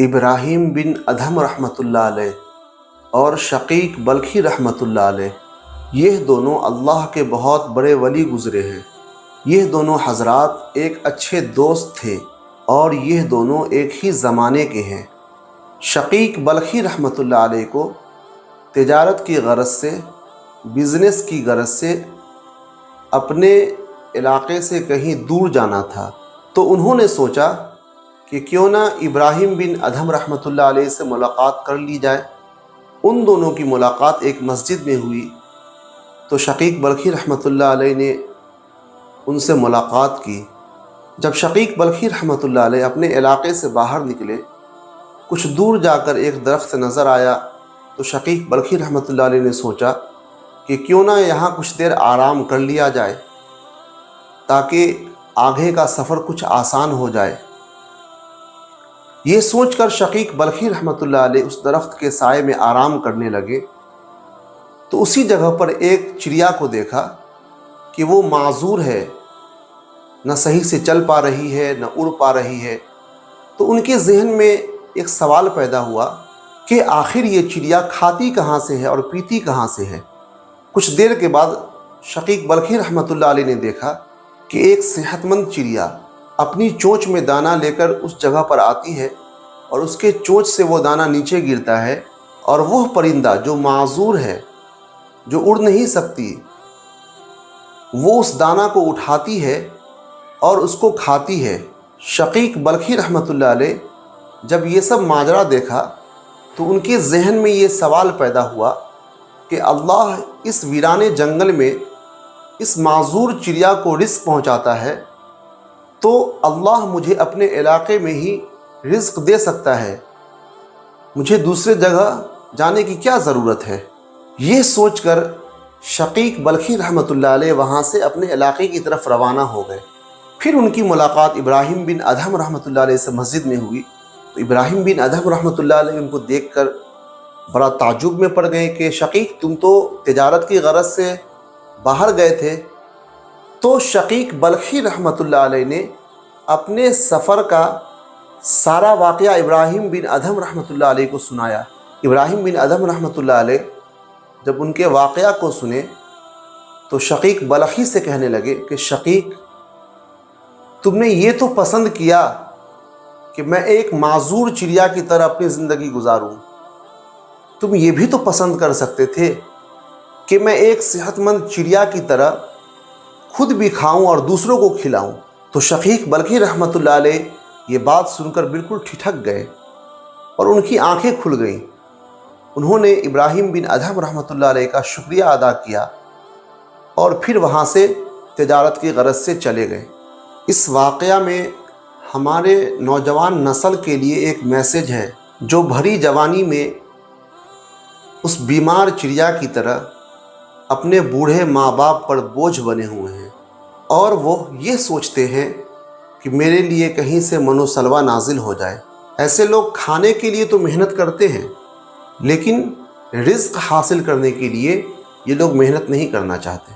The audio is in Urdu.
ابراہیم بن ادھم رحمۃ اللہ علیہ اور شقیق بلخی رحمۃ اللہ علیہ، یہ دونوں اللہ کے بہت بڑے ولی گزرے ہیں۔ یہ دونوں حضرات ایک اچھے دوست تھے اور یہ دونوں ایک ہی زمانے کے ہیں۔ شقیق بلخی رحمۃ اللہ علیہ کو تجارت کی غرض سے، بزنس کی غرض سے اپنے علاقے سے کہیں دور جانا تھا، تو انہوں نے سوچا کہ کیوں نہ ابراہیم بن ادھم رحمۃ اللہ علیہ سے ملاقات کر لی جائے۔ ان دونوں کی ملاقات ایک مسجد میں ہوئی تو شقیق بلخی رحمۃ اللہ علیہ نے ان سے ملاقات کی۔ جب شقیق بلخی رحمۃ اللہ علیہ اپنے علاقے سے باہر نکلے، کچھ دور جا کر ایک درخت نظر آیا تو شقیق بلخی رحمۃ اللہ علیہ نے سوچا کہ کیوں نہ یہاں کچھ دیر آرام کر لیا جائے تاکہ آگے کا سفر کچھ آسان ہو جائے۔ یہ سوچ کر شقیق بلخی رحمۃ اللہ علیہ اس درخت کے سائے میں آرام کرنے لگے تو اسی جگہ پر ایک چڑیا کو دیکھا کہ وہ معذور ہے، نہ صحیح سے چل پا رہی ہے نہ اڑ پا رہی ہے۔ تو ان کے ذہن میں ایک سوال پیدا ہوا کہ آخر یہ چڑیا کھاتی کہاں سے ہے اور پیتی کہاں سے ہے۔ کچھ دیر کے بعد شقیق بلخی رحمۃ اللہ علیہ نے دیکھا کہ ایک صحت مند چڑیا اپنی چونچ میں دانہ لے کر اس جگہ پر آتی ہے اور اس کے چونچ سے وہ دانہ نیچے گرتا ہے، اور وہ پرندہ جو معذور ہے، جو اڑ نہیں سکتی، وہ اس دانہ کو اٹھاتی ہے اور اس کو کھاتی ہے۔ شقیق بلخی رحمۃ اللہ علیہ جب یہ سب ماجرا دیکھا تو ان کے ذہن میں یہ سوال پیدا ہوا کہ اللہ اس ویرانے جنگل میں اس معذور چڑیا کو رزق پہنچاتا ہے تو اللہ مجھے اپنے علاقے میں ہی رزق دے سکتا ہے، مجھے دوسرے جگہ جانے کی کیا ضرورت ہے۔ یہ سوچ کر شقیق بلخی رحمۃ اللہ علیہ وہاں سے اپنے علاقے کی طرف روانہ ہو گئے۔ پھر ان کی ملاقات ابراہیم بن ادھم رحمۃ اللہ علیہ سے مسجد میں ہوئی تو ابراہیم بن ادھم رحمۃ اللہ علیہ ان کو دیکھ کر بڑا تعجب میں پڑ گئے کہ شقیق تم تو تجارت کی غرض سے باہر گئے تھے۔ تو شقیق بلخی رحمۃ اللہ علیہ نے اپنے سفر کا سارا واقعہ ابراہیم بن ادھم رحمۃ اللہ علیہ کو سنایا۔ ابراہیم بن ادھم رحمۃ اللہ علیہ جب ان کے واقعہ کو سنے تو شقیق بلخی سے کہنے لگے کہ شقیق تم نے یہ تو پسند کیا کہ میں ایک معذور چڑیا کی طرح اپنی زندگی گزاروں، تم یہ بھی تو پسند کر سکتے تھے کہ میں ایک صحت مند چڑیا کی طرح خود بھی کھاؤں اور دوسروں کو کھلاؤں۔ تو شقیق بلخی رحمۃ اللہ علیہ یہ بات سن کر بالکل ٹھٹک گئے اور ان کی آنکھیں کھل گئیں۔ انہوں نے ابراہیم بن ادھم رحمۃ اللہ علیہ کا شکریہ ادا کیا اور پھر وہاں سے تجارت کی غرض سے چلے گئے۔ اس واقعہ میں ہمارے نوجوان نسل کے لیے ایک میسج ہے، جو بھری جوانی میں اس بیمار چڑیا کی طرح اپنے بوڑھے ماں باپ پر بوجھ بنے ہوئے ہیں اور وہ یہ سوچتے ہیں کہ میرے لیے کہیں سے منو سلوہ نازل ہو جائے۔ ایسے لوگ کھانے کے لیے تو محنت کرتے ہیں لیکن رزق حاصل کرنے کے لیے یہ لوگ محنت نہیں کرنا چاہتے۔